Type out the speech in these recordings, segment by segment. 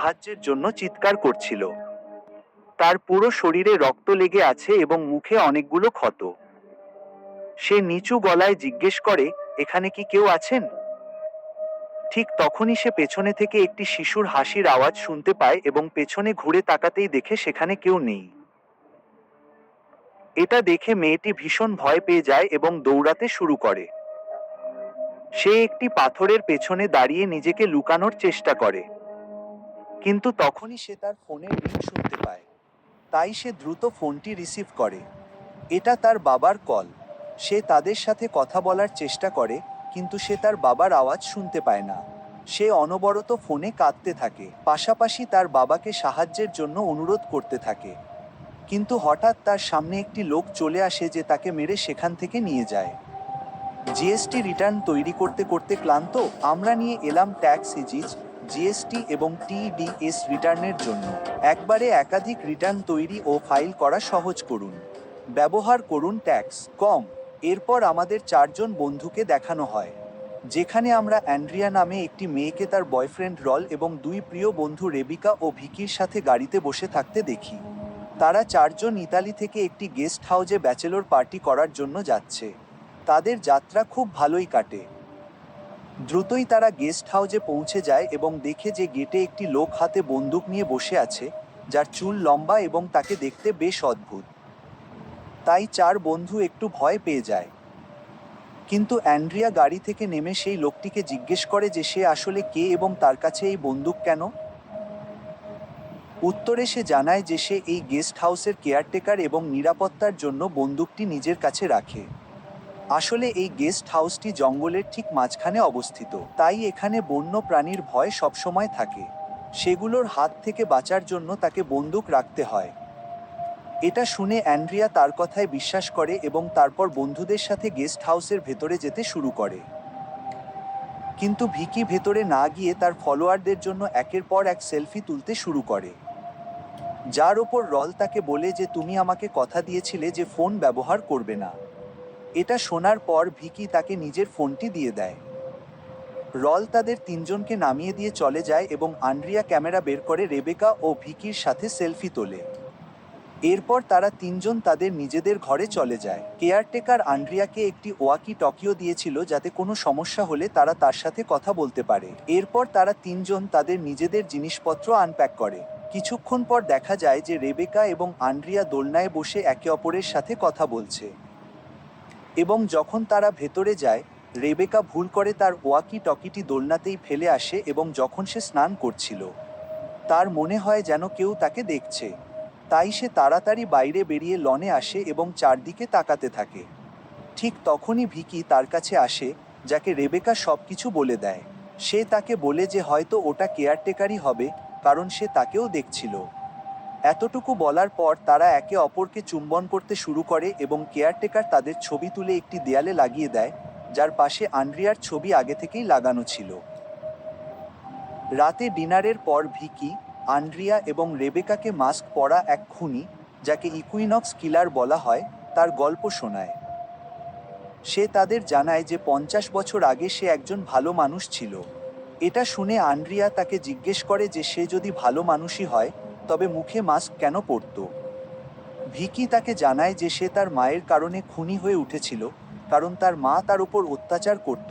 সাহায্যের জন্য চিৎকার করছিল। তার পুরো শরীরে রক্ত লেগে আছে এবং মুখে অনেকগুলো ক্ষত। সে নিচু গলায় জিজ্ঞেস করে, এখানে কি কেউ আছেন? ঠিক তখনই সে পেছনে থেকে একটি শিশুর হাসির আওয়াজ শুনতে পায় এবং পেছনে ঘুরে তাকাতেই দেখে সেখানে কেউ নেই। এটা দেখে মেয়েটি ভীষণ ভয় পেয়ে যায় এবং দৌড়াতে শুরু করে। সে একটি পাথরের পেছনে দাঁড়িয়ে নিজেকে লুকানোর চেষ্টা করে, কিন্তু তখনই সে তার ফোনের রিং শুনতে পায়। তাই সে দ্রুত ফোনটি রিসিভ করে। এটা তার বাবার কল। সে তাদের সাথে কথা বলার চেষ্টা করে, কিন্তু সে তার বাবার আওয়াজ শুনতে পায় না। সে অনবরত ফোনে কাঁদতে থাকে, পাশাপাশি তার বাবাকে সাহায্যের জন্য অনুরোধ করতে থাকে। কিন্তু হঠাৎ তার সামনে একটি লোক চলে আসে যে তাকে মেরে সেখান থেকে নিয়ে যায়। জিএসটি রিটার্ন তৈরি করতে করতে ক্লান্ত, আমরা নিয়ে এলাম ট্যাক্স ইজিজ, জিএসটি এবং টিডিএস রিটার্নের জন্য। একবারে একাধিক রিটার্ন তৈরি ও ফাইল করা সহজ করুন। ব্যবহার করুন ট্যাক্স কম। এরপর আমাদের 4 জন বন্ধুকে দেখানো হয়, যেখানে আমরা অ্যান্ড্রিয়া নামে একটি মেয়েকে তার বয়ফ্রেন্ড রল এবং 2 প্রিয় বন্ধু রেবিকা ও ভিকির সাথে গাড়িতে বসে থাকতে দেখি। তারা 4 জন ইতালি থেকে একটি গেস্ট হাউসে ব্যাচেলর পার্টি করার জন্য যাচ্ছে। তাদের যাত্রা খুব ভালোই কাটে। দ্রুতই তারা গেস্ট হাউসে পৌঁছে যায় এবং দেখে যে গেটে একটি লোক হাতে বন্দুক নিয়ে বসে আছে, যার চুল লম্বা এবং তাকে দেখতে বেশ অদ্ভুত। তাই 4 বন্ধু একটু ভয় পেয়ে যায়। কিন্তু অ্যান্ড্রিয়া গাড়ি থেকে নেমে সেই লোকটিকে জিজ্ঞেস করে যে সে আসলে কে এবং তার কাছে এই বন্দুক কেন। উত্তরে সে জানায় যে সে এই গেস্ট হাউসের কেয়ারটেকার এবং নিরাপত্তার জন্য বন্দুকটি নিজের কাছে রাখে। আসলে এই গেস্ট হাউসটি জঙ্গলের ঠিক মাঝখানে অবস্থিত, তাই এখানে বন্য প্রাণীর ভয় সবসময় থাকে। সেগুলোর হাত থেকে বাঁচার জন্য তাকে বন্দুক রাখতে হয়। এটা শুনে অ্যান্ড্রিয়া তার কথায় বিশ্বাস করে এবং তারপর বন্ধুদের সাথে গেস্ট হাউসের ভেতরে যেতে শুরু করে। কিন্তু ভিকি ভেতরে না গিয়ে তার ফলোয়ারদের জন্য একের পর এক সেলফি তুলতে শুরু করে, যার ওপর রল তাকে বলে যে তুমি আমাকে কথা দিয়েছিলে যে ফোন ব্যবহার করবে না। এটা শোনার পর ভিকি তাকে নিজের ফোনটি দিয়ে দেয়। রল তাদের 3 জনকে নামিয়ে দিয়ে চলে যায় এবং আন্ড্রিয়া ক্যামেরা বের করে রেবেকা ও ভিকির সাথে সেলফি তোলে। এরপর তারা 3 জন তাদের নিজেদের ঘরে চলে যায়। কেয়ারটেকার আন্ড্রিয়াকে একটি ওয়াকি টকিও দিয়েছিল যাতে কোনো সমস্যা হলে তারা তার সাথে কথা বলতে পারে। এরপর তারা 3 জন তাদের নিজেদের জিনিসপত্র আনপ্যাক করে। কিছুক্ষণ পর দেখা যায় যে রেবেকা এবং আন্ড্রিয়া দোলনায় বসে একে অপরের সাথে কথা বলছে। এবং যখন তারা ভেতরে যায়, রেবেকা ভুল করে তার ওয়াকি টকিটি দোলনাতেই ফেলে আসে এবং যখন সে স্নান করছিল, তার মনে হয় যেন কেউ তাকে দেখছে। তাই সে তাড়াতাড়ি বাইরে বেরিয়ে লনে আসে এবং চারদিকে তাকাতে থাকে। ঠিক তখনই ভিকি তার কাছে আসে, যাকে রেবেকা সবকিছু বলে দেয়। সে তাকে বলে যে হয়তো ওটা কেয়ারটেকারই হবে, কারণ সে তাকেও দেখছিল। এতটুকু বলার পর তারা একে অপরকে চুম্বন করতে শুরু করে এবং কেয়ারটেকার তাদের ছবি তুলে একটি দেয়ালে লাগিয়ে দেয়, যার পাশে আন্ড্রিয়ার ছবি আগে থেকেই লাগানো ছিল। রাতে ডিনারের পর ভিকি, আন্ড্রিয়া এবং রেবেকাকে মাস্ক পরা এক খুনি, যাকে ইকুইনক্স কিলার বলা হয়, তার গল্প শোনায়। সে তাদের জানায় যে 50 বছর আগে সে একজন ভালো মানুষ ছিল। এটা শুনে আন্ড্রিয়া তাকে জিজ্ঞেস করে যে সে যদি ভালো মানুষই হয়, তবে মুখে মাস্ক কেন পরত। ভিকি তাকে জানায় যে সে তার মায়ের কারণে খুনি হয়ে উঠেছিল, কারণ তার মা তার উপর অত্যাচার করত,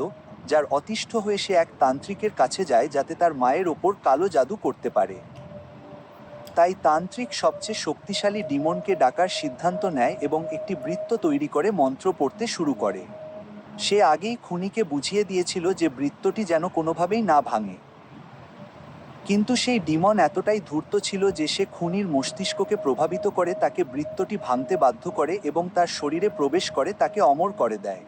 যার অতিষ্ঠ হয়ে সে এক তান্ত্রিকের কাছে যায় যাতে তার মায়ের ওপর কালো জাদু করতে পারে। তাই তান্ত্রিক সবচেয়ে শক্তিশালী ডিমনকে ডাকার সিদ্ধান্ত নেয় এবং একটি বৃত্ত তৈরি করে মন্ত্র পড়তে শুরু করে। সে আগেই খুনিকে বুঝিয়ে দিয়েছিল যে বৃত্তটি যেন কোনোভাবেই না ভাঙে। কিন্তু সেই ডিমন এতটাই ধূর্ত ছিল যে সে খুনির মস্তিষ্ককে প্রভাবিত করে তাকে বৃত্তটি ভাঙতে বাধ্য করে এবং তার শরীরে প্রবেশ করে তাকে অমর করে দেয়।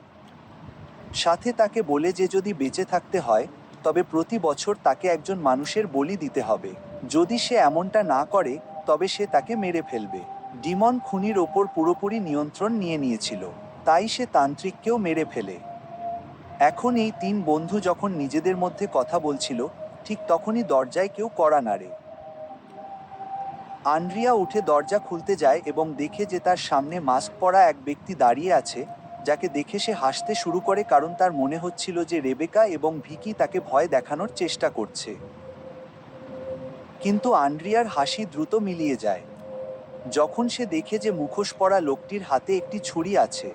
সাথে তাকে বলে যে যদি বেঁচে থাকতে হয়, তবে প্রতি বছর তাকে একজন মানুষের বলি দিতে হবে। যদি সে এমনটা না করে, তবে সে তাকে মেরে ফেলবে। ডিমন খুনির ওপর পুরোপুরি নিয়ন্ত্রণ নিয়ে নিয়েছিল, তাই সে তান্ত্রিককেও মেরে ফেলে। এখন এই 3 বন্ধু যখন নিজেদের মধ্যে কথা বলছিল, ঠিক তখনই দরজায় কেউ কড়া নাড়ে। আন্ড্রিয়া উঠে দরজা খুলতে যায় এবং দেখে যে তার সামনে মাস্ক পরা এক ব্যক্তি দাঁড়িয়ে আছে, যাকে দেখে সে হাসতে শুরু করে কারণ তার মনে হচ্ছিল যে রেবেকা এবং ভিকি তাকে ভয় দেখানোর চেষ্টা করছে। কিন্তু আন্দ্রিয়ার হাসি দ্রুত মিলিয়ে যায় যখন সে দেখে যে মুখোশ পরা লোকটির হাতে একটি ছুরি আছে।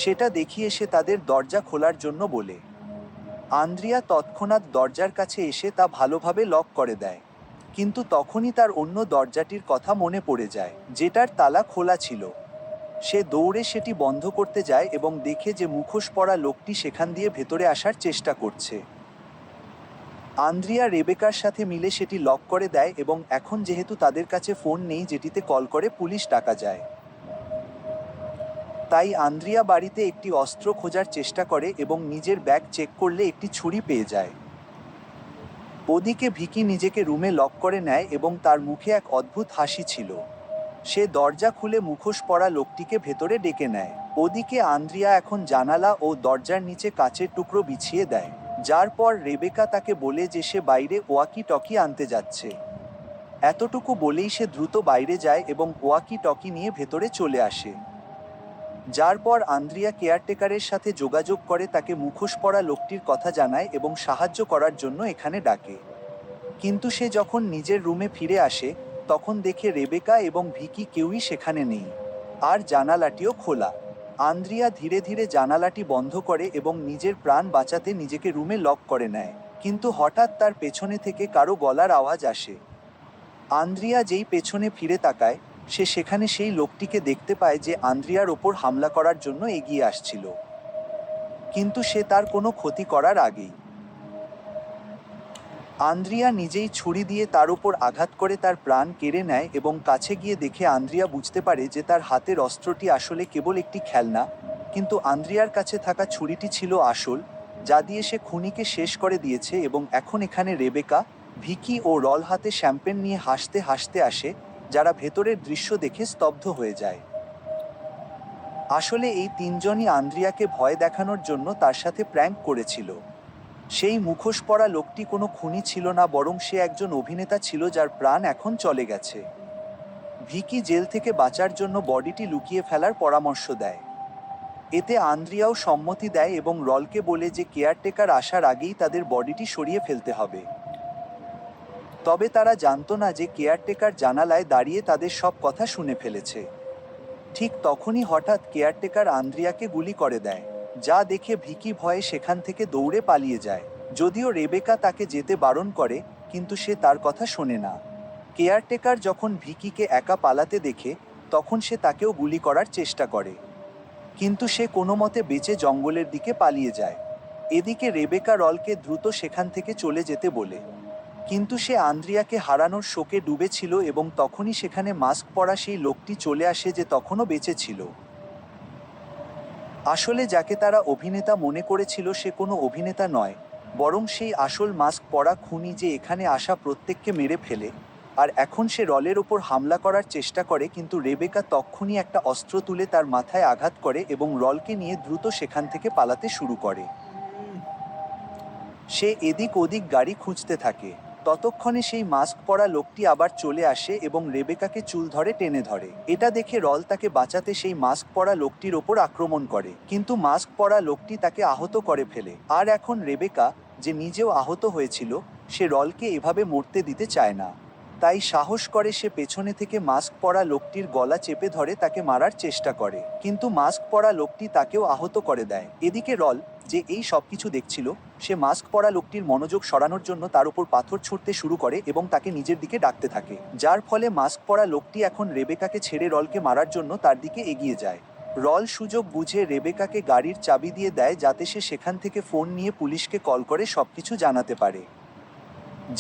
সেটা দেখিয়ে সে তাদের দরজা খোলার জন্য বলে। আন্দ্রিয়া তৎক্ষণাৎ দরজার কাছে এসে তা ভালোভাবে লক করে দেয়, কিন্তু তখনই তার অন্য দরজাটির কথা মনে পড়ে যায়, যেটার তালা খোলা ছিল। সে দৌড়ে সেটি বন্ধ করতে যায় এবং দেখে যে মুখোশ পরা লোকটি সেখান দিয়ে ভেতরে আসার চেষ্টা করছে। আন্দ্রিয়া রেবেকার সাথে মিলে সেটি লক করে দেয় এবং এখন যেহেতু তাদের কাছে ফোন নেই যেটিতে কল করে পুলিশ ডাকা যায়, তাই আন্দ্রিয়া বাড়িতে একটি অস্ত্র খোঁজার চেষ্টা করে এবং নিজের ব্যাগ চেক করলে একটি ছুরি পেয়ে যায়। ওদিকে ভিকি নিজেকে রুমে লক করে নেয় এবং তার মুখে এক অদ্ভুত হাসি ছিল। সে দরজা খুলে মুখোশ পরা লোকটিকে ভেতরে ডেকে নেয়। ওদিকে আন্দ্রিয়া এখন জানালা ও দরজার নিচে কাচের টুকরো বিছিয়ে দেয়, যার পর রেবেকা তাকে বলে যে সে বাইরে ওয়াকি টকি আনতে যাচ্ছে। এতটুকু বলেই সে দ্রুত বাইরে যায় এবং ওয়াকি টকি নিয়ে ভেতরে চলে আসে। যার পর আন্দ্রিয়া কেয়ারটেকারের সাথে যোগাযোগ করে তাকে মুখোশ পরা লোকটির কথা জানায় এবং সাহায্য করার জন্য এখানে ডাকে। কিন্তু সে যখন নিজের রুমে ফিরে আসে তখন দেখে রেবেকা এবং ভিকি কেউই সেখানে নেই, আর জানালাটিও খোলা। আন্দ্রিয়া ধীরে ধীরে জানালাটি বন্ধ করে এবং নিজের প্রাণ বাঁচাতে নিজেকে রুমে লক করে নেয়, কিন্তু হঠাৎ তার পেছনে থেকে কারো গলার আওয়াজ আসে। আন্দ্রিয়া যেই পেছনে ফিরে তাকায় সে সেখানে সেই লোকটিকে দেখতে পায় যে আন্দ্রিয়ার ওপর হামলা করার জন্য এগিয়ে আসছিল, কিন্তু সে তার কোনো ক্ষতি করার আগেই আন্দ্রিয়া নিজেই ছুরি দিয়ে তার উপর আঘাত করে তার প্রাণ কেড়ে নেয় এবং কাছে গিয়ে দেখে আন্দ্রিয়া বুঝতে পারে যে তার হাতের অস্ত্রটি আসলে কেবল একটি খেলনা, কিন্তু আন্দ্রিয়ার কাছে থাকা ছুরিটি ছিল আসল, যা দিয়ে সে খুনিকে শেষ করে দিয়েছে। এবং এখন এখানে রেবেকা, ভিকি ও রল হাতে শ্যাম্পেন নিয়ে হাসতে হাসতে আসে, যারা ভেতরের দৃশ্য দেখে স্তব্ধ হয়ে যায়। আসলে এই তিনজনই আন্দ্রিয়াকে ভয় দেখানোর জন্য তার সাথে প্র্যাঙ্ক করেছিল। সেই মুখোশ পরা লোকটি কোনো খুনি ছিল না, বরং সে একজন অভিনেতা ছিল যার প্রাণ এখন চলে গেছে। ভিকি জেল থেকে বাঁচার জন্য বডিটি লুকিয়ে ফেলার পরামর্শ দেয়। এতে আন্দ্রিয়াও সম্মতি দেয় এবং রলকে বলে যে কেয়ারটেকার আসার আগেই তাদের বডিটি সরিয়ে ফেলতে হবে। তবে তারা জানতো না যে কেয়ারটেকার জানালায় দাঁড়িয়ে তাদের সব কথা শুনে ফেলেছে। ঠিক তখনই হঠাৎ কেয়ারটেকার আন্দ্রিয়াকে গুলি করে দেয়, যা দেখে ভিকি ভয়ে সেখান থেকে দৌড়ে পালিয়ে যায়। যদিও রেবেকা তাকে যেতে বারণ করে, কিন্তু সে তার কথা শোনে না। কেয়ারটেকার যখন ভিকিকে একা পালাতে দেখে তখন সে তাকেও গুলি করার চেষ্টা করে, কিন্তু সে কোনো মতে বেঁচে জঙ্গলের দিকে পালিয়ে যায়। এদিকে রেবেকা রলকে দ্রুত সেখান থেকে চলে যেতে বলে, কিন্তু সে আন্দ্রিয়াকে হারানোর শোকে ডুবেছিল এবং তখনই সেখানে মাস্ক পরা সেই লোকটি চলে আসে যে তখনও বেঁচে ছিল। আসলে যাকে তারা অভিনেতা মনে করেছিল সে কোনো অভিনেতা নয়, বরং সেই আসল মাস্ক পরা খুনি যে এখানে আসা প্রত্যেককে মেরে ফেলে। আর এখন সে রলের ওপর হামলা করার চেষ্টা করে, কিন্তু রেবেকা তক্ষুনি একটা অস্ত্র তুলে তার মাথায় আঘাত করে এবং রলকে নিয়ে দ্রুত সেখান থেকে পালাতে শুরু করে। সে এদিক ওদিক গাড়ি খুঁজতে থাকে। ততক্ষণে সেই মাস্ক পরা লোকটি আবার চলে আসে এবং রেবেকাকে চুল ধরে টেনে ধরে। এটা দেখে রল তাকে বাঁচাতে সেই মাস্ক পরা লোকটির ওপর আক্রমণ করে, কিন্তু মাস্ক পরা লোকটি তাকে আহত করে ফেলে। আর এখন রেবেকা, যে নিজেও আহত হয়েছিল, সে রলকে এভাবে মরতে দিতে চায় না। তাই সাহস করে সে পেছনে থেকে মাস্ক পরা লোকটির গলা চেপে ধরে তাকে মারার চেষ্টা করে, কিন্তু মাস্ক পরা লোকটি তাকেও আহত করে দেয়। এদিকে রল, যে এই সব কিছু দেখছিল, সে মাস্ক পরা লোকটির মনোযোগ সরানোর জন্য তার উপর পাথর ছুঁড়তে শুরু করে এবং তাকে নিজের দিকে ডাকতে থাকে, যার ফলে মাস্ক পরা লোকটি এখন রেবেকাকে ছেড়ে রলকে মারার জন্য তার দিকে এগিয়ে যায়। রল সুযোগ বুঝে রেবেকাকে গাড়ির চাবি দিয়ে দেয় যাতে সে সেখান থেকে ফোন নিয়ে পুলিশকে কল করে সবকিছু জানাতে পারে,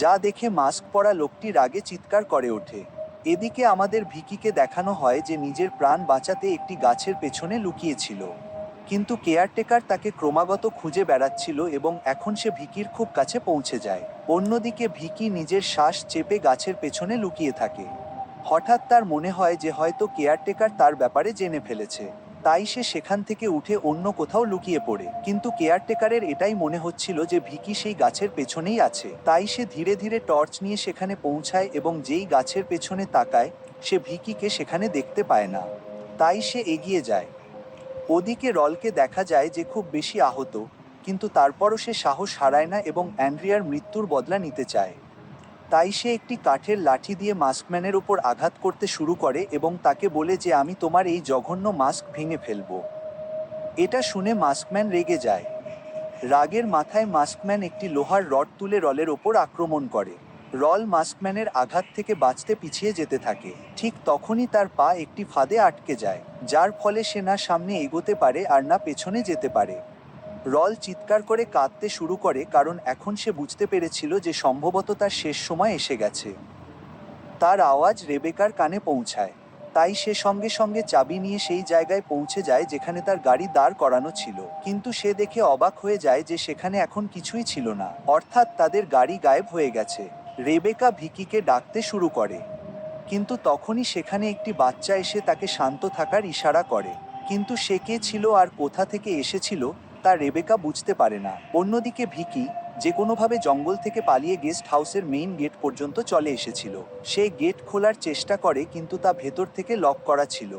যা দেখে মাস্ক পরা লোকটি রাগে চিৎকার করে ওঠে। এদিকে আমাদের ভিকিকে দেখানো হয় যে নিজের প্রাণ বাঁচাতে একটি গাছের পেছনে লুকিয়েছিল, কিন্তু কেয়ারটেকার তাকে ক্রমাগত খুঁজে বেড়াচ্ছিল এবং এখন সে ভিকির খুব কাছে পৌঁছে যায়। অন্যদিকে ভিকি নিজের শ্বাস চেপে গাছের পেছনে লুকিয়ে থাকে। হঠাৎ তার মনে হয় যে হয়তো কেয়ারটেকার তার ব্যাপারে জেনে ফেলেছে, তাই সে সেখান থেকে উঠে অন্য কোথাও লুকিয়ে পড়ে। কিন্তু কেয়ারটেকারের এটাই মনে হচ্ছিল যে ভিকি সেই গাছের পেছনেই আছে, তাই সে ধীরে ধীরে টর্চ নিয়ে সেখানে পৌঁছায় এবং যেই গাছের পেছনে তাকায় সে ভিকিকে সেখানে দেখতে পায় না, তাই সে এগিয়ে যায়। ওদিকে রলকে দেখা যায় যে খুব বেশি আহত, কিন্তু তারপরও সে সাহস হারায় না এবং অ্যান্ড্রিয়ার মৃত্যুর বদলা নিতে চায়। তাই সে একটি কাঠের লাঠি দিয়ে মাস্কম্যানের ওপর আঘাত করতে শুরু করে এবং তাকে বলে যে আমি তোমার এই জঘন্য মাস্ক ভেঙে ফেলব। এটা শুনে মাস্কম্যান রেগে যায়। রাগের মাথায় মাস্কম্যান একটি লোহার রড তুলে রলের ওপর আক্রমণ করে। রল মাস্কম্যানের আঘাত থেকে বাঁচতে পিছিয়ে যেতে থাকে। ঠিক তখনই তার পা একটি ফাঁদে আটকে যায়, যার ফলে সে না সামনে এগোতে পারে আর না পেছনে যেতে পারে। রল চিৎকার করে কাঁদতে শুরু করে, কারণ এখন সে বুঝতে পেরেছিল যে সম্ভবত তার শেষ সময় এসে গেছে। তার আওয়াজ রেবেকার কানে পৌঁছায়, তাই সে সঙ্গে সঙ্গে চাবি নিয়ে সেই জায়গায় পৌঁছে যায় যেখানে তার গাড়ি দাঁড় করানো ছিল। কিন্তু সে দেখে অবাক হয়ে যায় যে সেখানে এখন কিছুই ছিল না, অর্থাৎ তাদের গাড়ি গায়েব হয়ে গেছে। রেবেকা ভিকিকে ডাকতে শুরু করে, কিন্তু তখনই সেখানে একটি বাচ্চা এসে তাকে শান্ত থাকার ইশারা করে। কিন্তু সে কে ছিল আর কোথা থেকে এসেছিল তা রেবেকা বুঝতে পারে না। অন্যদিকে ভিকি যে কোনোভাবে জঙ্গল থেকে পালিয়ে গেস্ট হাউসের মেইন গেট পর্যন্ত চলে এসেছিল। সে গেট খোলার চেষ্টা করে, কিন্তু তা ভেতর থেকে লক করা ছিল।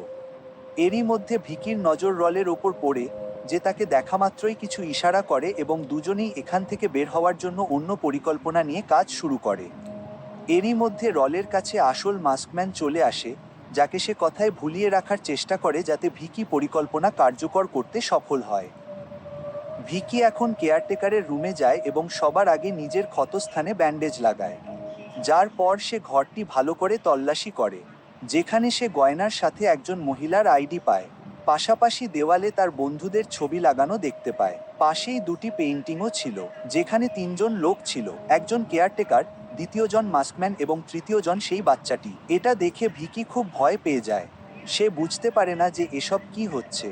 এরই মধ্যে ভিকির নজর রলের ওপর পড়ে, যে তাকে দেখা মাত্রই কিছু ইশারা করে এবং দুজনেই এখান থেকে বের হওয়ার জন্য অন্য পরিকল্পনা নিয়ে কাজ শুরু করে। এরই মধ্যে রলের কাছে আসল মাস্কম্যান চলে আসে, যাকে সে কথায় ভুলিয়ে রাখার চেষ্টা করে যাতে ভিকি পরিকল্পনা কার্যকর করতে সফল হয়। ভিকি এখন কেয়ারটেকারের রুমে যায় এবং সবার আগে নিজের ক্ষতস্থানে ব্যান্ডেজ লাগায়। যার পর সে ঘরটি ভালো করে তল্লাশি করে, যেখানে সে গয়নার সাথে একজন মহিলার আইডি পায়। পাশাপাশি দেওয়ালে তার বন্ধুদের ছবি লাগানো দেখতে পায়। পাশেই দুটি পেইন্টিংও ছিল, যেখানে তিনজন লোক ছিল, একজন কেয়ারটেকার, দ্বিতীয়জন মাস্কম্যান এবং তৃতীয়জন সেই বাচ্চাটি। এটা দেখে ভিকি খুব ভয় পেয়ে যায়। সে বুঝতে পারে না যে এসব কি হচ্ছে।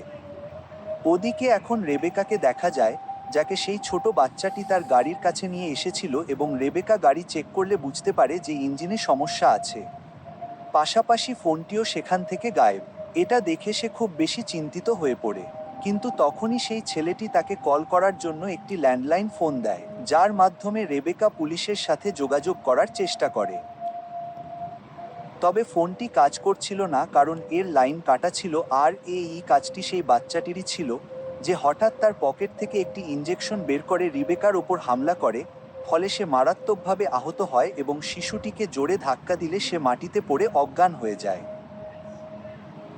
ওদিকে এখন রেবেকাকে দেখা যায়, যাকে সেই ছোট বাচ্চাটি তার গাড়ির কাছে নিয়ে এসেছিল, এবং রেবেকা গাড়ি চেক করলে বুঝতে পারে যে ইঞ্জিনে সমস্যা আছে। পাশাপাশি ফোনটিও সেখান থেকে গায়েব। এটা দেখে সে খুব বেশি চিন্তিত হয়ে পড়ে। কিন্তু তখনই সেই ছেলেটি তাকে কল করার জন্য একটি ল্যান্ডলাইন ফোন দেয়, যার মাধ্যমে রেবেকা পুলিশের সাথে যোগাযোগ করার চেষ্টা করে। তবে ফোনটি কাজ করছিল না, কারণ এর লাইন কাটা ছিল, আর এই কাজটি সেই বাচ্চাটিরই ছিল, যে হঠাৎ তার পকেট থেকে একটি ইঞ্জেকশন বের করে রিবেকার ওপর হামলা করে। ফলে সে মারাত্মকভাবে আহত হয় এবং শিশুটিকে জোরে ধাক্কা দিলে সে মাটিতে পড়ে অজ্ঞান হয়ে যায়।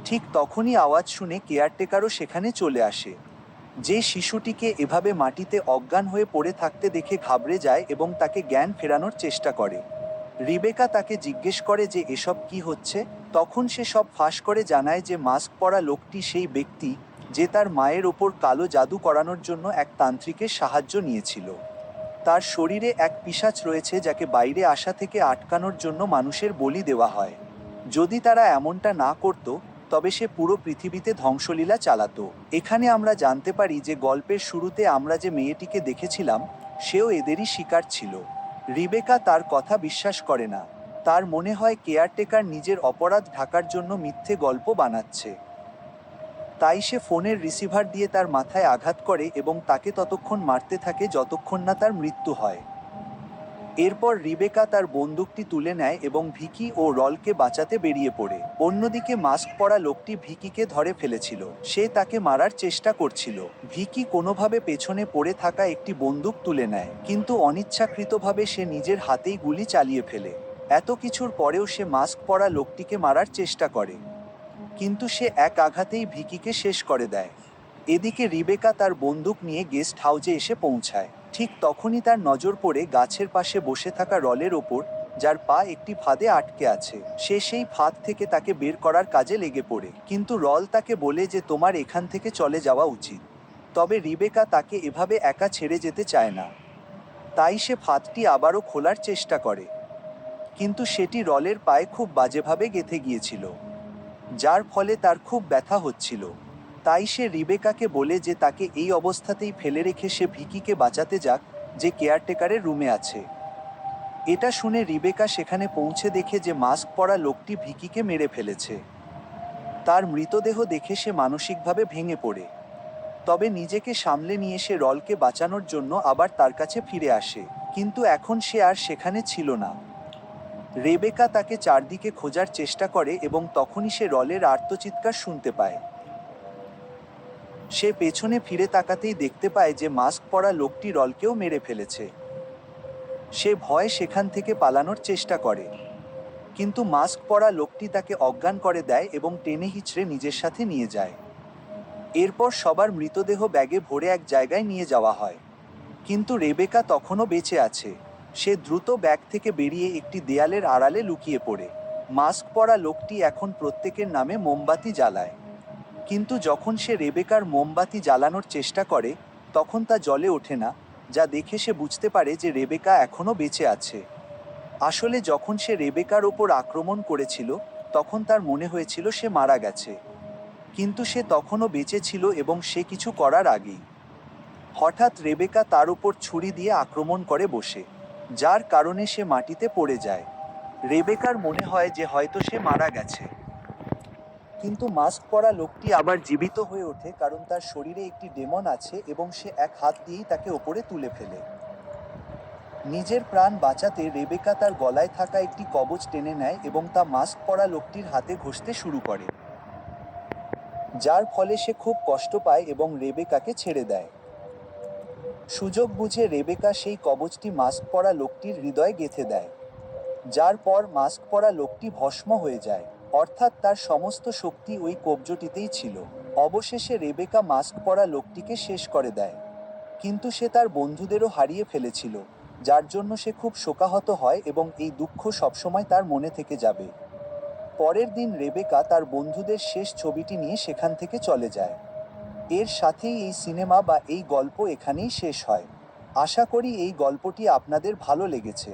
ঠিক তখনই আওয়াজ শুনে কেয়ারটেকারও সেখানে চলে আসে, যে শিশুটিকে এভাবে মাটিতে অজ্ঞান হয়ে পড়ে থাকতে দেখে ঘাবড়ে যায় এবং তাকে জ্ঞান ফেরানোর চেষ্টা করে। রিবেকা তাকে জিজ্ঞেস করে যে এসব কি হচ্ছে। তখন সে সব ফাঁস করে জানায় যে মাস্ক পরা লোকটি সেই ব্যক্তি, যে তার মায়ের ওপর কালো জাদু করানোর জন্য এক তান্ত্রিকের সাহায্য নিয়েছিল। তার শরীরে এক পিশাচ রয়েছে, যাকে বাইরে আসা থেকে আটকানোর জন্য মানুষের বলি দেওয়া হয়। যদি তারা এমনটা না করত, তবে সে পুরো পৃথিবীতে ধ্বংসলীলা চালাতো। এখানে আমরা জানতে পারি যে গল্পের শুরুতে আমরা যে মেয়েটিকে দেখেছিলাম, সেও এদেরই শিকার ছিল। রিবেকা তার কথা বিশ্বাস করে না। তার মনে হয় কেয়ারটেকার নিজের অপরাধ ঢাকার জন্য মিথ্যে গল্প বানাচ্ছে। তাই সে ফোনের রিসিভার দিয়ে তার মাথায় আঘাত করে এবং তাকে ততক্ষণ মারতে থাকে যতক্ষণ না তার মৃত্যু হয়। এরপর রিবেকা তার বন্দুকটি তুলে নেয় এবং ভিকি ও রলকে বাঁচাতে বেরিয়ে পড়ে। অন্যদিকে মাস্ক পরা লোকটি ভিকিকে ধরে ফেলেছিল। সে তাকে মারার চেষ্টা করছিল। ভিকি কোনোভাবে পেছনে পড়ে থাকা একটি বন্দুক তুলে নেয়, কিন্তু অনিচ্ছাকৃতভাবে সে নিজের হাতেই গুলি চালিয়ে ফেলে। এত কিছুর পরেও সে মাস্ক পরা লোকটিকে মারার চেষ্টা করে, কিন্তু সে এক আঘাতেই ভিকিকে শেষ করে দেয়। এদিকে রিবেকা তার বন্দুক নিয়ে গেস্ট হাউসে এসে পৌঁছায়। ঠিক তখনই তার নজর পড়ে গাছের পাশে বসে থাকা রলের ওপর, যার পা একটি ফাঁদে আটকে আছে। সে সেই ফাঁদ থেকে তাকে বের করার কাজে লেগে পড়ে, কিন্তু রল তাকে বলে যে তোমার এখান থেকে চলে যাওয়া উচিত। তবে রিবেকা তাকে এভাবে একা ছেড়ে যেতে চায় না। তাই সে ফাঁদটি আবারও খোলার চেষ্টা করে, কিন্তু সেটি রলের পায়ে খুব বাজেভাবে গেঁথে গিয়েছিল, যার ফলে তার খুব ব্যথা হচ্ছিল। তাই সে রিবেকাকে বলে যে তাকে এই অবস্থাতেই ফেলে রেখে সে ভিকিকে বাঁচাতে যাক, যে কেয়ারটেকারের রুমে আছে। এটা শুনে রিবেকা সেখানে পৌঁছে দেখে যে মাস্ক পরা লোকটি ভিকিকে মেরে ফেলেছে। তার মৃতদেহ দেখে সে মানসিকভাবে ভেঙে পড়ে। তবে নিজেকে সামলে নিয়ে সে রলকে বাঁচানোর জন্য আবার তার কাছে ফিরে আসে, কিন্তু এখন সে আর সেখানে ছিল না। রেবেকা তাকে চারদিকে খোঁজার চেষ্টা করে এবং তখনই সে রলের আর্তচিৎকার শুনতে পায়। সে পেছনে ফিরে তাকাতেই দেখতে পায় যে মাস্ক পরা লোকটি রলকেও মেরে ফেলেছে। সে ভয়ে সেখান থেকে পালানোর চেষ্টা করে, কিন্তু মাস্ক পরা লোকটি তাকে অজ্ঞান করে দেয় এবং টেনে হিঁচড়ে নিজের সাথে নিয়ে যায়। এরপর সবার মৃতদেহ ব্যাগে ভরে এক জায়গায় নিয়ে যাওয়া হয়, কিন্তু রেবেকা তখনও বেঁচে আছে। সে দ্রুত ব্যাগ থেকে বেরিয়ে একটি দেয়ালের আড়ালে লুকিয়ে পড়ে। মাস্ক পরা লোকটি এখন প্রত্যেকের নামে মোমবাতি জ্বালায়, কিন্তু যখন সে রেবেকার মোমবাতি জ্বালানোর চেষ্টা করে তখন তা জ্বলে ওঠে না, যা দেখে সে বুঝতে পারে যে রেবেকা এখনও বেঁচে আছে। আসলে যখন সে রেবেকার ওপর আক্রমণ করেছিল তখন তার মনে হয়েছিল সে মারা গেছে, কিন্তু সে তখনও বেঁচে ছিল এবং সে কিছু করার আগেই হঠাৎ রেবেকা তার উপর ছুরি দিয়ে আক্রমণ করে বসে, যার কারণে সে মাটিতে পড়ে যায়। রেবেকার মনে হয় যে হয়তো সে মারা গেছে, কিন্তু মাস্ক পরা লোকটি আবার জীবিত হয়ে ওঠে কারণ তার শরীরে একটি ডেমন আছে এবং সে এক হাত দিয়েই তাকে ওপরে তুলে ফেলে। নিজের প্রাণ বাঁচাতে রেবেকা তার গলায় থাকা একটি কবচ টেনে নেয় এবং তা মাস্ক পরা লোকটির হাতে ঘষতে শুরু করে, যার ফলে সে খুব কষ্ট পায় এবং রেবেকাকে ছেড়ে দেয়। সুযোগ বুঝে রেবেকা সেই কবচটি মাস্ক পরা লোকটির হৃদয়ে গেঁথে দেয়, যার পর মাস্ক পরা লোকটি ভস্ম হয়ে যায়, অর্থাৎ তার সমস্ত শক্তি ওই কবজটিতেই ছিল। অবশেষে রেবেকা মাস্ক পরা লোকটিকে শেষ করে দেয়, কিন্তু সে তার বন্ধুদেরও হারিয়ে ফেলেছিল, যার জন্য সে খুব শোকাহত হয় এবং এই দুঃখ সবসময় তার মনে থেকে যাবে। পরের দিন রেবেকা তার বন্ধুদের শেষ ছবিটি নিয়ে সেখান থেকে চলে যায়। এর সাথেই এই সিনেমা বা এই গল্প এখানেই শেষ হয়। আশা করি এই গল্পটি আপনাদের ভালো লেগেছে।